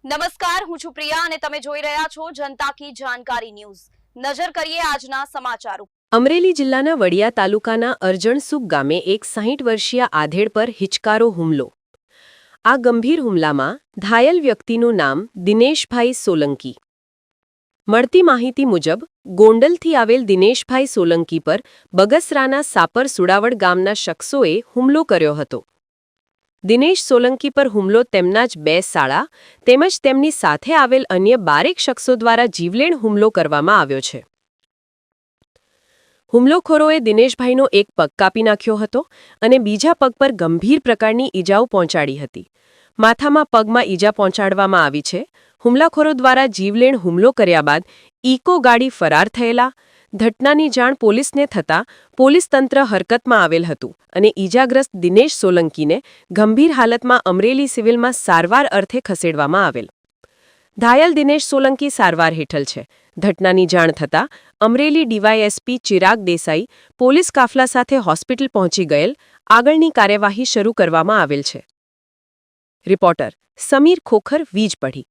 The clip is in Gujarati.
નમસ્કાર, હું છું પ્રિયા અને તમે જોઈ રહ્યા છો જનતા કી જાણકારી ન્યૂઝ। નજર કરીએ આજના સમાચાર ઉપર। અમરેલી જિલ્લાના વડિયા તાલુકાના અરજણસુક ગામે એક 60 વર્ષીય આધેડ પર હિચકારો હુમલો। આ ગંભીર હુમલામાં ઘાયલ વ્યક્તિનું નામ દિનેશભાઈ સોલંકી। મળતી માહિતી મુજબ ગોંડલથી આવેલ દિનેશભાઈ સોલંકી પર બગસરાના સાપર સુડાવડ ગામના શખ્સોએ હુમલો કર્યો હતો। દિનેશ સોલંકી પર હુમલો તેમના જ 2 સાળા તેમજ તેમની સાથે આવેલ અન્ય 12 શખ્સો દ્વારા જીવલેણ હુમલો કરવામાં આવ્યો છે। હુમલોખોરોએ દિનેશભાઈનો એક પગ કાપી નાખ્યો હતો અને બીજા પગ પર ગંભીર પ્રકારની ઈજાઓ પહોંચાડી હતી। માથામાં પગમાં ઈજા પહોંચાડવામાં આવી છે। હુમલાખોરો દ્વારા જીવલેણ હુમલો કર્યા બાદ ઇકો ગાડી ફરાર થયેલા। ઘટનાની જાણ પોલીસને થતાં પોલીસ તંત્ર હરકતમાં આવેલ હતું અને ઈજાગ્રસ્ત દિનેશ સોલંકીને ગંભીર હાલતમાં અમરેલી સિવિલમાં સારવાર અર્થે ખસેડવામાં આવેલ। ઘાયલ દિનેશ સોલંકી સારવાર હેઠળ છે। ઘટનાની જાણ થતાં અમરેલી ડીવાયએસપી ચિરાગ દેસાઈ પોલીસ કાફલા સાથે હોસ્પિટલ પહોંચી ગયેલ આગળની કાર્યવાહી શરૂ કરવામાં આવેલ છે। રિપોર્ટર સમીર ખોખર, વીજપઢી।